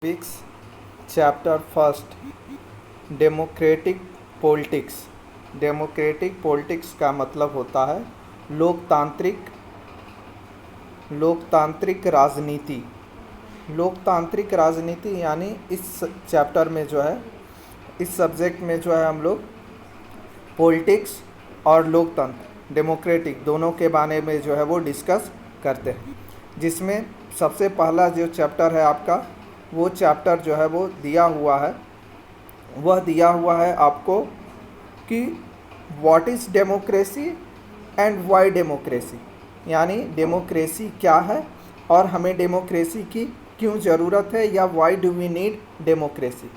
Vicks chapter first democratic politics. Democratic politics का मतलब होता है लोकतांत्रिक राजनीति। लोकतांत्रिक राजनीति यानी इस चैप्टर में जो है, इस सब्जेक्ट में जो है हम लोग पॉलिटिक्स और लोकतंत्र डेमोक्रेटिक दोनों के बारे में जो है वो डिस्कस करते हैं। जिसमें सबसे पहला जो चैप्टर है आपका, वो चैप्टर जो है वो दिया हुआ है आपको कि what is democracy and Y democracy, यानी डेमोक्रेसी क्या है और हमें डेमोक्रेसी की क्यों ज़रूरत है, या why do we need democracy.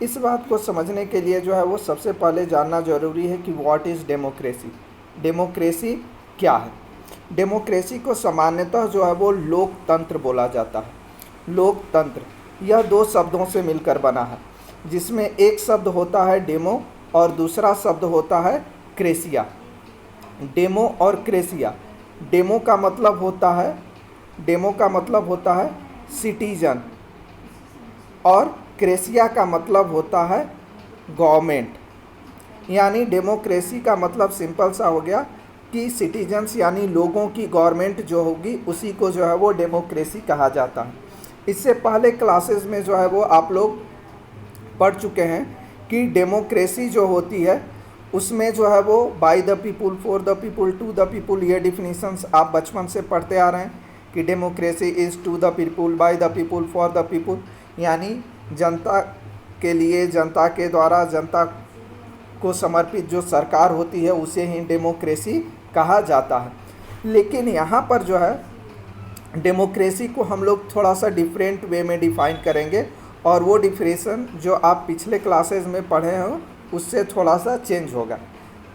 इस बात को समझने के लिए जो है वो सबसे पहले जानना ज़रूरी है कि व्हाट इज़ डेमोक्रेसी। डेमोक्रेसी क्या है? डेमोक्रेसी को सामान्यतः जो है वो लोकतंत्र बोला जाता है। लोकतंत्र यह दो शब्दों से मिलकर बना है, जिसमें एक शब्द होता है डेमो और दूसरा शब्द होता है क्रेसिया। डेमो और क्रेसिया, डेमो का मतलब होता है सिटीजन और क्रेसिया का मतलब होता है गवर्नमेंट। यानी डेमोक्रेसी का मतलब सिंपल सा हो गया कि सिटीजन्स यानी लोगों की गवर्नमेंट जो होगी उसी को जो है वो डेमोक्रेसी कहा जाता है। इससे पहले क्लासेस में जो है वो आप लोग पढ़ चुके हैं कि डेमोक्रेसी जो होती है उसमें जो है वो by the people, for the people, to the people, ये डिफिनीशंस आप बचपन से पढ़ते आ रहे हैं कि democracy is to the people, by the people, for the people, यानी जनता के लिए, जनता के द्वारा, जनता को समर्पित जो सरकार होती है उसे ही डेमोक्रेसी कहा जाता है। लेकिन यहाँ पर जो है डेमोक्रेसी को हम लोग थोड़ा सा डिफरेंट वे में डिफ़ाइन करेंगे, और वो डिफरेंशन जो आप पिछले क्लासेस में पढ़े हो उससे थोड़ा सा चेंज होगा।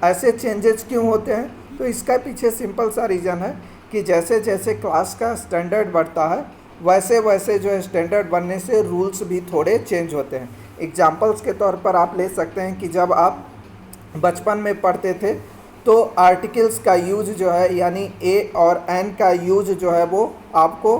ऐसे चेंजेस क्यों होते हैं? तो इसका पीछे सिंपल सा रीज़न है कि जैसे जैसे क्लास का स्टैंडर्ड बढ़ता है वैसे वैसे जो है स्टैंडर्ड बनने से रूल्स भी थोड़े चेंज होते हैं। एग्जाम्पल्स के तौर पर आप ले सकते हैं कि जब आप बचपन में पढ़ते थे तो आर्टिकल्स का यूज जो है, यानी ए और एन का यूज जो है वो आपको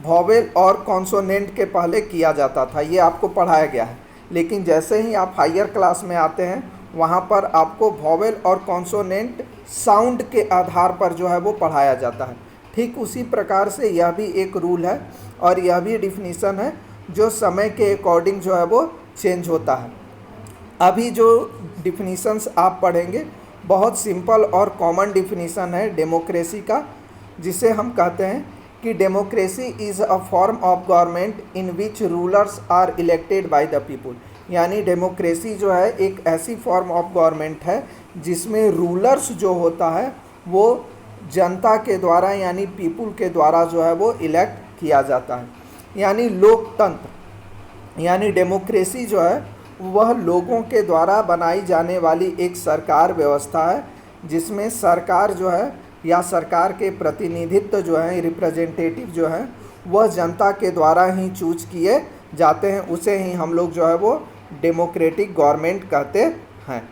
वॉवेल और कॉन्सोनेंट के पहले किया जाता था, ये आपको पढ़ाया गया है। लेकिन जैसे ही आप हायर क्लास में आते हैं वहाँ पर आपको वॉवेल और कॉन्सोनेंट साउंड के आधार पर जो है वो पढ़ाया जाता है। ठीक उसी प्रकार से यह भी एक रूल है और यह भी डिफिनीसन है जो समय के अकॉर्डिंग जो है वो चेंज होता है। अभी जो डिफिनीशंस आप पढ़ेंगे बहुत सिंपल और कॉमन डिफिनीशन है डेमोक्रेसी का, जिसे हम कहते हैं कि democracy is a form of government in which rulers are elected by the people. यानी डेमोक्रेसी जो है एक ऐसी फॉर्म ऑफ गवर्नमेंट है जिसमें रूलर्स जो होता है वो जनता के द्वारा यानी पीपुल के द्वारा जो है वो इलेक्ट किया जाता है। यानी लोकतंत्र यानी डेमोक्रेसी जो है वह लोगों के द्वारा बनाई जाने वाली एक सरकार व्यवस्था है, जिसमें सरकार जो है या सरकार के प्रतिनिधित्व जो है, रिप्रेजेंटेटिव जो है, वह जनता के द्वारा ही चूज किए जाते हैं। उसे ही हम लोग जो है वो डेमोक्रेटिक गवर्नमेंट कहते हैं।